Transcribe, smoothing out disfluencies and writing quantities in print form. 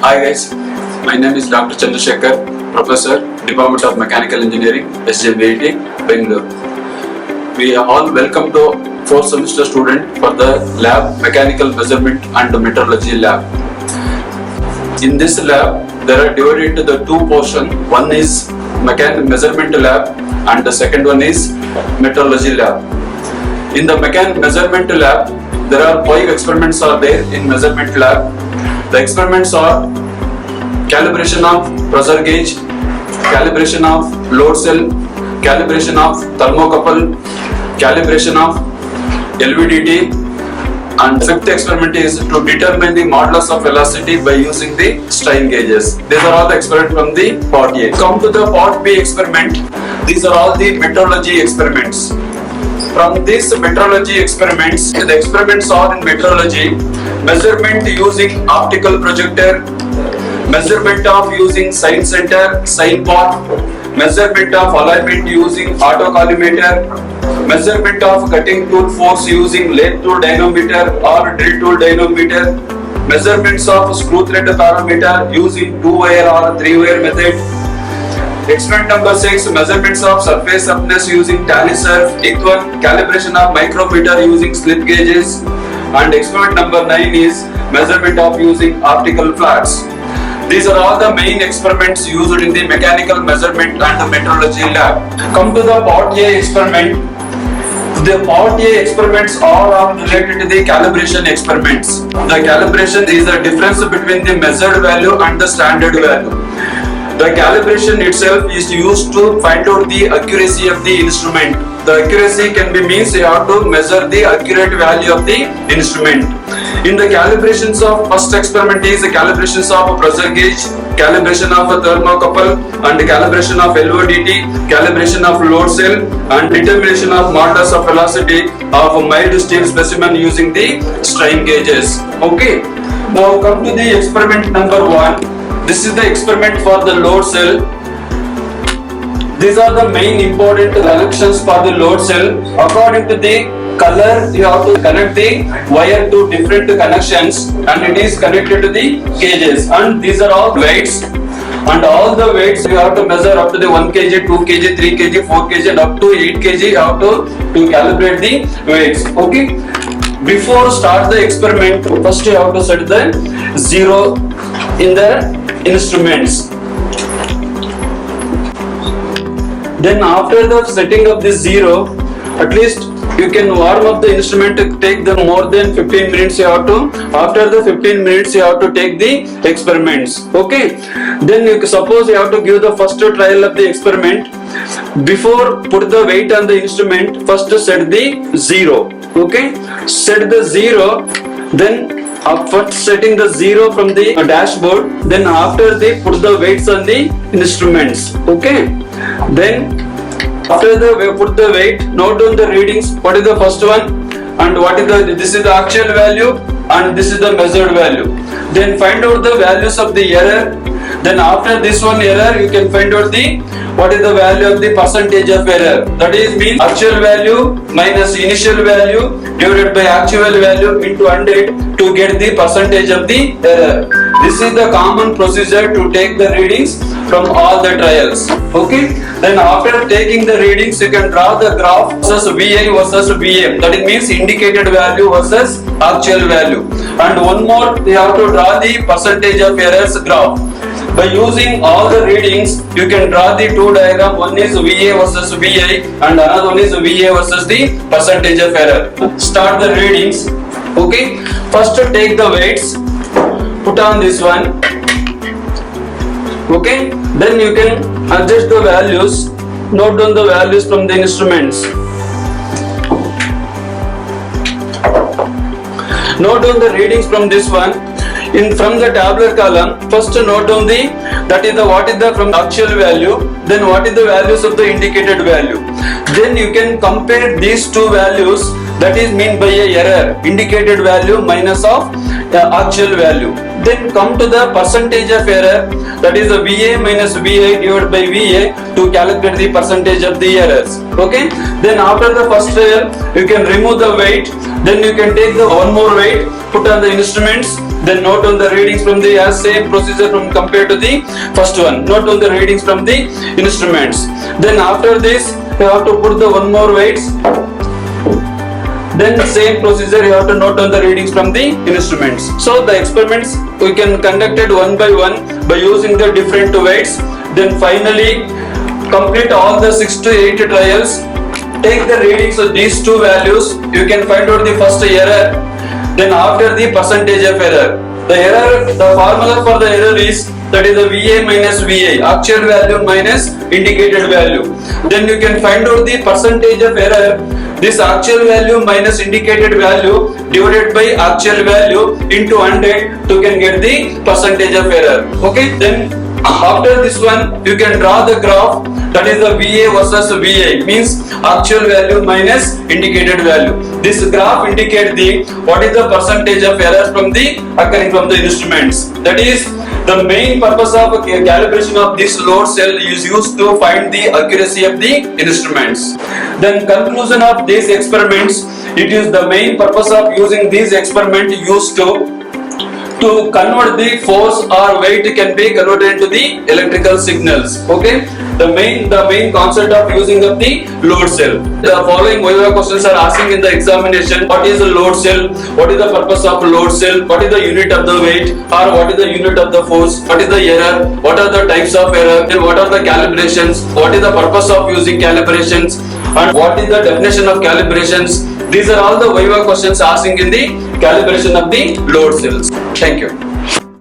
Hi guys, my name is Dr. Chandrasekhar, Professor, Department of Mechanical Engineering, SJVIT, Bangalore. We are all welcome to 4th semester student for the lab Mechanical Measurement and Metrology lab. In this lab, there are divided into the two portions. One is Measurement lab and the second one is Metrology lab. In the Measurement lab, there are 5 experiments are there in Measurement lab. The experiments are calibration of pressure gauge, calibration of load cell, calibration of thermocouple, calibration of LVDT, and fifth experiment is to determine the modulus of velocity by using the strain gauges. These are all the experiments from the part A. Come to the part B experiment. These are all the metrology experiments. From these metrology experiments, the experiments are in metrology: measurement using optical projector, measurement of using sine center, sine pot, measurement of alignment using autocollimator, measurement of cutting tool force using lathe tool dynamometer or drill tool dynamometer, measurements of screw thread parameter using 2-wire or 3-wire method. Experiment number 6, measurements of surface roughness using tally surf, equal calibration of micrometer using slip gauges, and experiment number 9 is measurement of using optical flats. These are all the main experiments used in the mechanical measurement and metrology lab. Come to the part A experiment. The part A experiments are related to the calibration experiments. The calibration is the difference between the measured value and the standard value. The calibration itself is used to find out the accuracy of the instrument. The accuracy can be means you have to measure the accurate value of the instrument. In the calibrations of first experiment is the calibrations of pressure gauge, calibration of a thermocouple, and calibration of LVDT, calibration of load cell, and determination of modulus of velocity of a mild steel specimen using the strain gauges. Okay. Now come to the experiment number 1. This is the experiment for the load cell. These are the main important connections for the load cell. According to the color, you have to connect the wire to different connections, and it is connected to the gauges. And these are all weights. And all the weights you have to measure up to the 1 kg, 2 kg, 3 kg, 4 kg, and up to 8 kg. You have to calibrate the weights. Okay. Before start the experiment, first you have to set the 0 in the instruments. Then after the setting of this 0, at least you can warm up the instrument to take the more than 15 minutes you have to. After the 15 minutes you have to take the experiments. Okay. Then you suppose you have to give the first trial of the experiment. Before put the weight on the instrument, first set the 0. Okay. Set the 0. Then first setting the 0 from the dashboard, then after they put the weights on the instruments. Okay. Then after the put the weight, note down the readings. What is the first one, and what is this is the actual value, and this is the measured value. Then find out the values of the error. Then after this one error, you can find out the what is the value of the percentage of error. That is means actual value minus initial value divided by actual value into 100 to get the percentage of the error. This is the common procedure to take the readings from all the trials. Okay. Then after taking the readings, you can draw the graph versus VI versus VM. That it means indicated value versus actual value. And one more, you have to draw the percentage of errors graph. By using all the readings, you can draw the two diagrams. One is VA versus VI, and another one is VA versus the percentage of error. Start the readings. Okay. First take the weights. Put on this one. Okay. Then you can adjust the values. Note down the values from the instruments. Note down the readings from this one. From the tabular column, first note down what is the from actual value, then what is the values of the indicated value. Then you can compare these two values, that is mean by a error, indicated value minus of actual value. Then come to the percentage of error, that is the VA minus VI divided by VA to calculate the percentage of the errors. Okay. Then after the first trial, you can remove the weight. Then you can take the one more weight, put on the instruments. Then note on the readings from the same procedure from compared to the first one. Note on the readings from the instruments. Then after this, you have to put the one more weights. Then same procedure you have to note on the readings from the instruments. So the experiments we can conduct it one by using the different weights. Then finally complete all the 6 to 8 trials. Take the readings of these two values. You can find out the first error. Then after the percentage of error. The formula for the error is that is the VA minus VA, actual value minus indicated value. Then you can find out the percentage of error. This actual value minus indicated value divided by actual value into 100 to can get the percentage of error. Okay, then after this one you can draw the graph, that is the VA versus VA, means actual value minus indicated value. This graph indicates the what is the percentage of errors from the occurring from the instruments. That is the main purpose of calibration of this load cell is used to find the accuracy of the instruments. Then conclusion of these experiments, it is the main purpose of using these experiments used to convert the force or weight can be converted into the electrical signals. Okay, the main concept of using of the load cell. The following Viva questions are asking in the examination: what is a load cell? What is the purpose of a load cell? What is the unit of the weight? Or what is the unit of the force? What is the error? What are the types of error? And what are the calibrations? What is the purpose of using calibrations? And what is the definition of calibrations? These are all the Viva questions asking in the calibration of the load cells. Thank you.